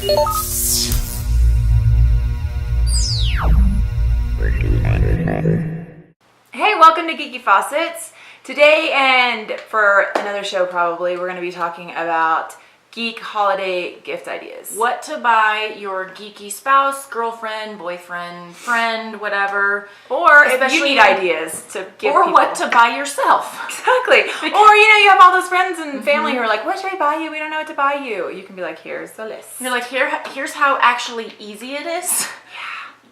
Hey, welcome to Geeky Faucets. Today and for another show probably, we're going to be talking about geek holiday gift ideas. What to buy your geeky spouse, girlfriend, boyfriend, friend, whatever. Or if you need ideas to give or people. what to buy yourself. Exactly. Or, you have all those friends and family who are like, what should I buy you? We don't know what to buy you. You can be like, here's the list. You're like, here's how actually easy it is.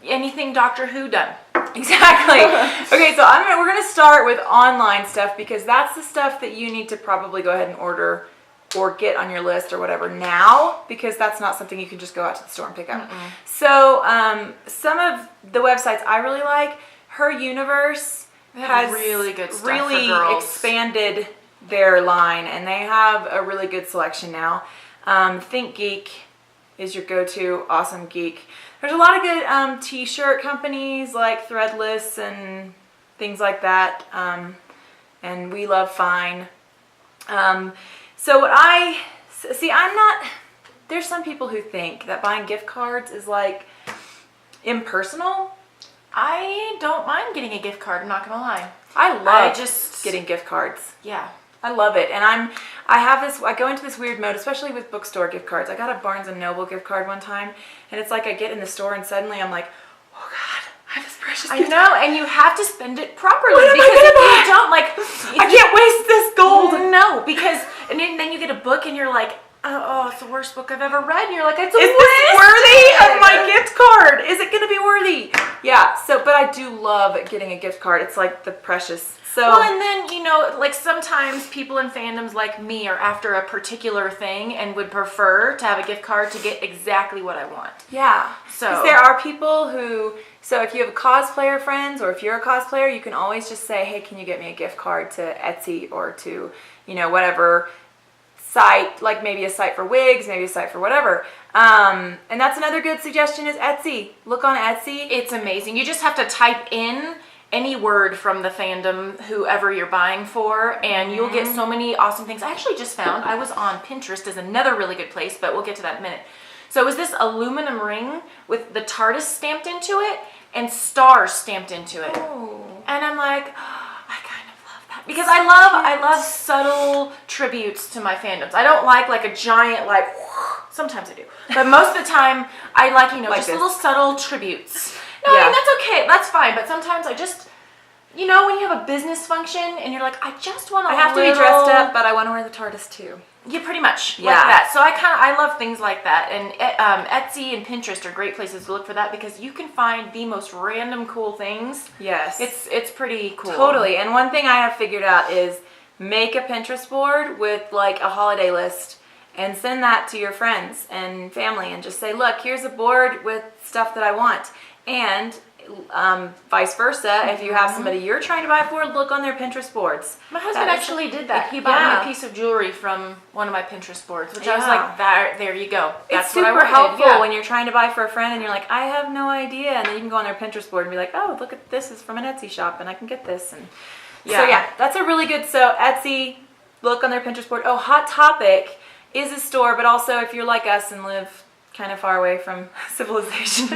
Yeah. Anything Doctor Who done. Exactly. Okay, so we're going to start with online stuff because that's the stuff that you need to probably go ahead and order or get on your list or whatever now, because that's not something you can just go out to the store and pick up. So some of the websites I really like, Her Universe has really good stuff really for girls. expanded their line, and they have a really good selection now. Think Geek is your go-to awesome geek. There's a lot of good t-shirt companies like Threadless and things like that, and we love Fine. So what there's some people who think that buying gift cards is like impersonal. I don't mind getting a gift card, I'm not gonna lie. I love getting gift cards. Yeah. I love it. And I go into this weird mode, especially with bookstore gift cards. I got a Barnes & Noble gift card one time, and it's like I get in the store and suddenly I'm like, oh God, I have this precious gift card. And you have to spend it properly. What am I because if gonna buy? you don't, I can't waste this gold. No, because and then you get a book and you're like, oh, it's the worst book I've ever read. And you're like, Is this worthy of my gift card? Is it going to be worthy? Yeah. So, but I do love getting a gift card. It's like the precious. So. Well, and then like sometimes people in fandoms like me are after a particular thing and would prefer to have a gift card to get exactly what I want. Yeah. So 'cause there are people who. So if you have cosplayer friends, or if you're a cosplayer, you can always just say, hey, can you get me a gift card to Etsy or to, whatever site, like maybe a site for wigs, maybe a site for whatever. And that's another good suggestion is Etsy. Look on Etsy. It's amazing. You just have to type in any word from the fandom, whoever you're buying for, and you'll get so many awesome things. I actually just found, I was on Pinterest is another really good place, but we'll get to that in a minute. So it was this aluminum ring with the TARDIS stamped into it and stars stamped into it. Oh. And I'm like, I kind of love that. Because I love subtle tributes to my fandoms. I don't like a giant, sometimes I do. But most of the time, I like, just this. little subtle tributes. No, Yeah. I mean, that's okay. That's fine. But sometimes I just, when you have a business function and you're like, I just want I have to be dressed up, but I want to wear the TARDIS too. Yeah, pretty much. Yeah. Like that. So I love things like that. And Etsy and Pinterest are great places to look for that because you can find the most random cool things. Yes. It's pretty cool. Totally. And one thing I have figured out is make a Pinterest board with like a holiday list and send that to your friends and family and just say, look, here's a board with stuff that I want. And vice versa, if you have somebody you're trying to buy for, look on their Pinterest boards. My husband actually did that. He bought me a piece of jewelry from one of my Pinterest boards, which I was like, there you go. That's it's what I super wanted. helpful when you're trying to buy for a friend and you're like, I have no idea. And then you can go on their Pinterest board and be like, oh, look at this is from an Etsy shop and I can get this. And so yeah, that's a really good, so Etsy, look on their Pinterest board. Oh, Hot Topic is a store, but also if you're like us and live kind of far away from civilization,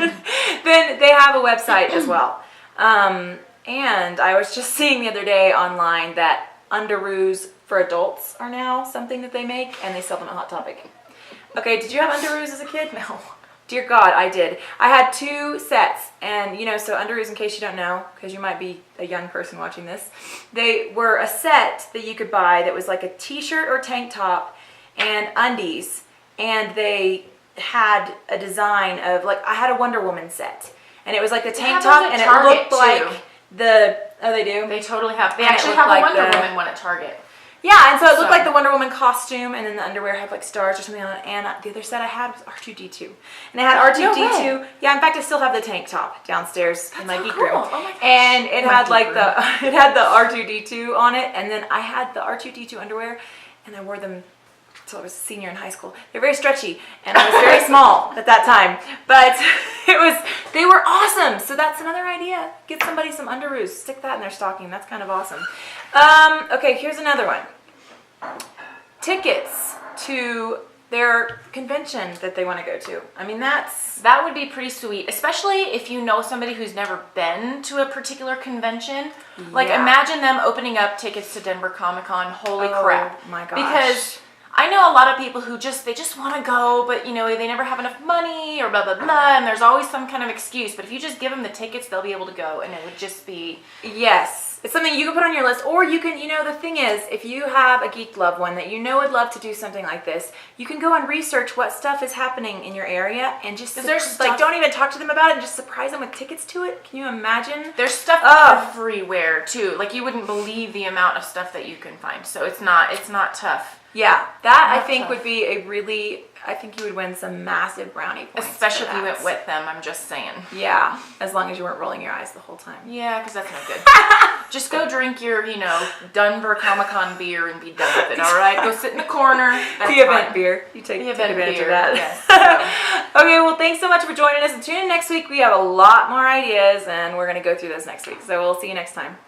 then they have a website as well. And I was just seeing the other day online that underoos for adults are now something that they make, and they sell them at Hot Topic. Okay, did you have underoos as a kid? No. Dear God, I did. I had 2 sets, and so underoos, in case you don't know, because you might be a young person watching this, they were a set that you could buy that was like a t-shirt or tank top and undies, and they had a design of I had a Wonder Woman set, and it was like the tank top, and it looked like they do. They totally have. They actually have a Wonder Woman one at Target. Yeah, and so it looked like the Wonder Woman costume, and then the underwear had stars or something on it. And the other set I had was R2-D2, and it had R2-D2. No way. Yeah, in fact, I still have the tank top downstairs in my geek room. Oh my gosh. And it had it had the R2-D2 on it, and then I had the R2-D2 underwear, and I wore them until I was a senior in high school. They're very stretchy, and I was very small at that time, but they were awesome. So that's another idea. Get somebody some underoos, stick that in their stocking. That's kind of awesome. Okay, here's another one. Tickets to their convention that they want to go to. I mean, that would be pretty sweet, especially if you know somebody who's never been to a particular convention. Like, imagine them opening up tickets to Denver Comic Con. Holy crap. Oh my gosh. Because I know a lot of people who they just want to go, but you know, they never have enough money or blah, blah, blah, and there's always some kind of excuse. But if you just give them the tickets, they'll be able to go, and it would just be... Yes. It's something you can put on your list, or you can, you know, the thing is, if you have a geek loved one that you know would love to do something like this, you can go and research what stuff is happening in your area and just, like, don't even talk to them about it and just surprise them with tickets to it. Can you imagine? There's stuff everywhere, too. Like, you wouldn't believe the amount of stuff that you can find, so it's not tough. Yeah, that I think would be a really, I think you would win some massive brownie points. Especially if you went with them, I'm just saying. Yeah, as long as you weren't rolling your eyes the whole time. Yeah, because that's no good. Just go drink your, you know, Denver Comic Con beer and be done with it, all right? Go sit in the corner. The event beer. You take advantage of that. Yes. Okay, well, thanks so much for joining us. And tune in next week. We have a lot more ideas, and we're going to go through those next week. So we'll see you next time.